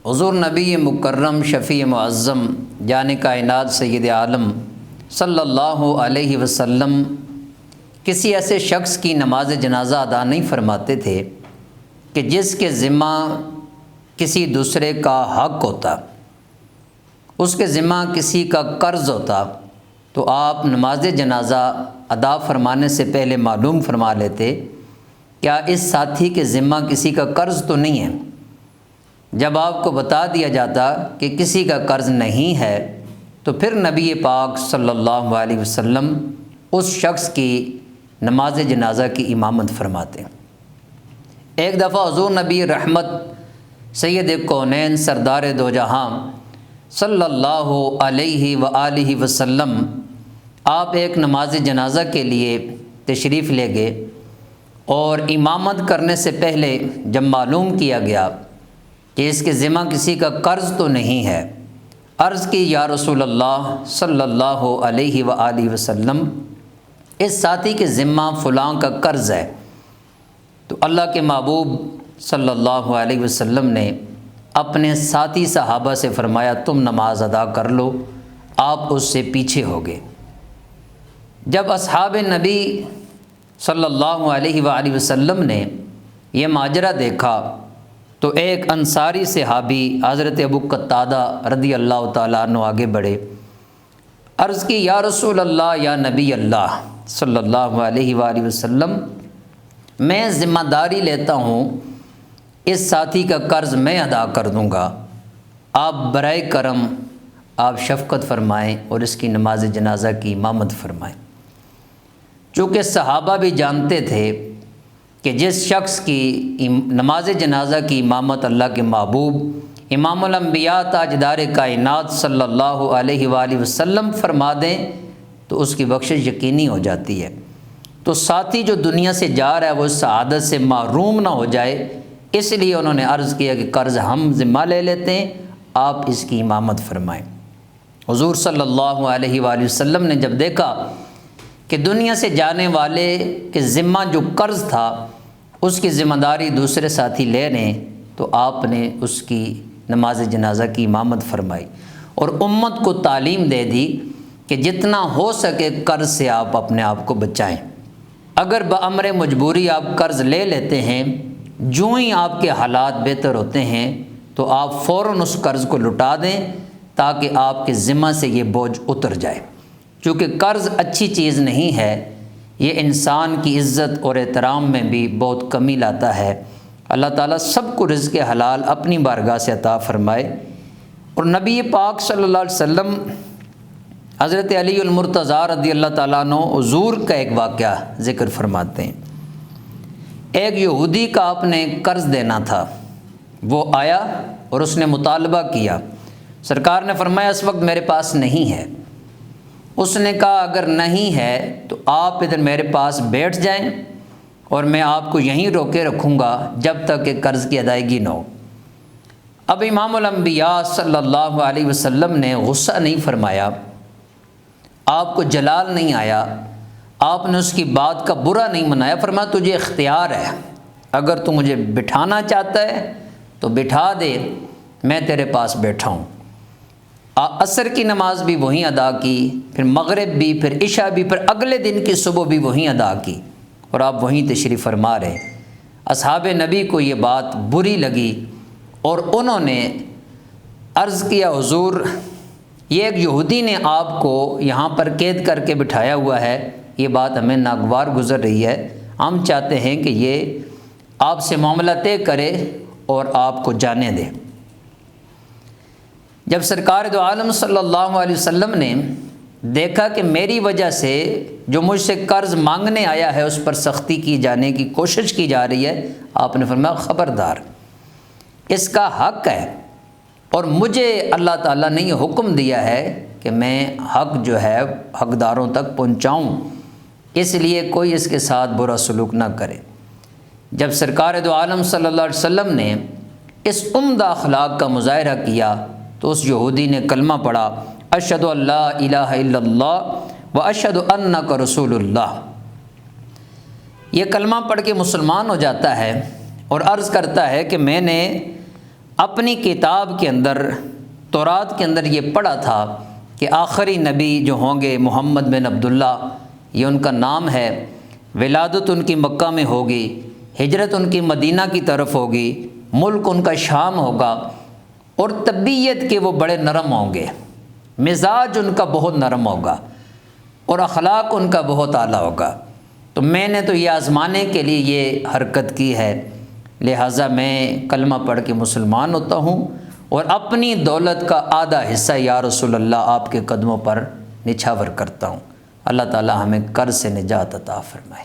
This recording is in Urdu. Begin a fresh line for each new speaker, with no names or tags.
حضور نبی مکرم شفیع معظم جان کائنات سید عالم صلی اللہ علیہ وسلم کسی ایسے شخص کی نماز جنازہ ادا نہیں فرماتے تھے کہ جس کے ذمہ کسی دوسرے کا حق ہوتا، اس کے ذمہ کسی کا قرض ہوتا، تو آپ نماز جنازہ ادا فرمانے سے پہلے معلوم فرما لیتے کیا اس ساتھی کے ذمہ کسی کا قرض تو نہیں ہے۔ جب آپ کو بتا دیا جاتا کہ کسی کا قرض نہیں ہے تو پھر نبی پاک صلی اللہ علیہ وسلم اس شخص کی نماز جنازہ کی امامت فرماتے۔ ایک دفعہ حضور نبی رحمت سید کونین سردار دو جہاں صلی اللہ علیہ وآلہ وسلم آپ ایک نماز جنازہ کے لیے تشریف لے گئے، اور امامت کرنے سے پہلے جب معلوم کیا گیا کہ اس کے ذمہ کسی کا قرض تو نہیں ہے، عرض کی یا رسول اللہ صلی اللہ علیہ وآلہ وسلم اس ساتھی کے ذمہ فلاں کا قرض ہے، تو اللہ کے محبوب صلی اللہ علیہ وسلم نے اپنے ساتھی صحابہ سے فرمایا تم نماز ادا کر لو، آپ اس سے پیچھے ہو گئے۔ جب اصحاب نبی صلی اللہ علیہ وآلہ وسلم نے یہ ماجرا دیکھا تو ایک انصاری صحابی حضرت ابو قتادہ رضی اللہ تعالیٰ عنہ آگے بڑھے، عرض کی یا رسول اللہ یا نبی اللہ صلی اللہ علیہ وآلہ وسلم میں ذمہ داری لیتا ہوں، اس ساتھی کا قرض میں ادا کر دوں گا، آپ برائے کرم آپ شفقت فرمائیں اور اس کی نماز جنازہ کی امامت فرمائیں۔ چونکہ صحابہ بھی جانتے تھے کہ جس شخص کی نماز جنازہ کی امامت اللہ کے محبوب امام الانبیاء تاجدار کائنات صلی اللہ علیہ وآلہ وسلم فرما دیں تو اس کی بخشش یقینی ہو جاتی ہے، تو ساتھی جو دنیا سے جا رہا ہے وہ اس سعادت سے محروم نہ ہو جائے، اس لیے انہوں نے عرض کیا کہ قرض ہم ذمہ لے لیتے ہیں، آپ اس کی امامت فرمائیں۔ حضور صلی اللہ علیہ وآلہ وسلم نے جب دیکھا کہ دنیا سے جانے والے کے ذمہ جو قرض تھا اس کی ذمہ داری دوسرے ساتھی لے رہے ہیں، تو آپ نے اس کی نماز جنازہ کی امامت فرمائی اور امت کو تعلیم دے دی کہ جتنا ہو سکے قرض سے آپ اپنے آپ کو بچائیں۔ اگر بامر مجبوری آپ قرض لے لیتے ہیں، جو ہی آپ کے حالات بہتر ہوتے ہیں تو آپ فوراً اس قرض کو لٹا دیں تاکہ آپ کے ذمہ سے یہ بوجھ اتر جائے، چونکہ قرض اچھی چیز نہیں ہے، یہ انسان کی عزت اور احترام میں بھی بہت کمی لاتا ہے۔ اللہ تعالیٰ سب کو رزق حلال اپنی بارگاہ سے عطا فرمائے۔ اور نبی پاک صلی اللہ علیہ وسلم حضرت علی المرتضیٰ رضی اللہ تعالیٰ عنہ حضور کا ایک واقعہ ذکر فرماتے ہیں۔ ایک یہودی کا آپ نے قرض دینا تھا، وہ آیا اور اس نے مطالبہ کیا، سرکار نے فرمایا اس وقت میرے پاس نہیں ہے۔ اس نے کہا اگر نہیں ہے تو آپ ادھر میرے پاس بیٹھ جائیں اور میں آپ کو یہیں روکے رکھوں گا جب تک کہ قرض کی ادائیگی نہ ہو۔ اب امام الانبیاء صلی اللہ علیہ وسلم نے غصہ نہیں فرمایا، آپ کو جلال نہیں آیا، آپ نے اس کی بات کا برا نہیں منایا، فرمایا تجھے اختیار ہے، اگر تو مجھے بٹھانا چاہتا ہے تو بٹھا دے، میں تیرے پاس بیٹھا ہوں۔ عصر کی نماز بھی وہیں ادا کی، پھر مغرب بھی، پھر عشاء بھی، پھر اگلے دن کی صبح بھی وہیں ادا کی، اور آپ وہیں تشریف فرما رہے۔ اصحاب نبی کو یہ بات بری لگی اور انہوں نے عرض کیا حضور یہ ایک یہودی نے آپ کو یہاں پر قید کر کے بٹھایا ہوا ہے، یہ بات ہمیں ناگوار گزر رہی ہے، ہم چاہتے ہیں کہ یہ آپ سے معاملہ طے کرے اور آپ کو جانے دے۔ جب سرکار دو عالم صلی اللہ علیہ وسلم نے دیکھا کہ میری وجہ سے جو مجھ سے قرض مانگنے آیا ہے اس پر سختی کی جانے کی کوشش کی جا رہی ہے، آپ نے فرمایا خبردار، اس کا حق ہے اور مجھے اللہ تعالیٰ نے یہ حکم دیا ہے کہ میں حق جو ہے حقداروں تک پہنچاؤں، اس لیے کوئی اس کے ساتھ برا سلوک نہ کرے۔ جب سرکار دو عالم صلی اللہ علیہ وسلم نے اس عمدہ اخلاق کا مظاہرہ کیا تو اس یہودی نے کلمہ پڑھا اشہد ان لا الہ الا اللہ و اشہد انک رسول اللہ۔ یہ کلمہ پڑھ کے مسلمان ہو جاتا ہے اور عرض کرتا ہے کہ میں نے اپنی کتاب کے اندر تورات کے اندر یہ پڑھا تھا کہ آخری نبی جو ہوں گے محمد بن عبداللہ، یہ ان کا نام ہے، ولادت ان کی مکہ میں ہوگی، ہجرت ان کی مدینہ کی طرف ہوگی، ملک ان کا شام ہوگا، اور طبیعت کے وہ بڑے نرم ہوں گے، مزاج ان کا بہت نرم ہوگا اور اخلاق ان کا بہت اعلیٰ ہوگا۔ تو میں نے تو یہ آزمانے کے لیے یہ حرکت کی ہے، لہٰذا میں کلمہ پڑھ کے مسلمان ہوتا ہوں اور اپنی دولت کا آدھا حصہ یا رسول اللہ آپ کے قدموں پر نچھاور کرتا ہوں۔ اللہ تعالی ہمیں قرض سے نجات عطا فرمائے۔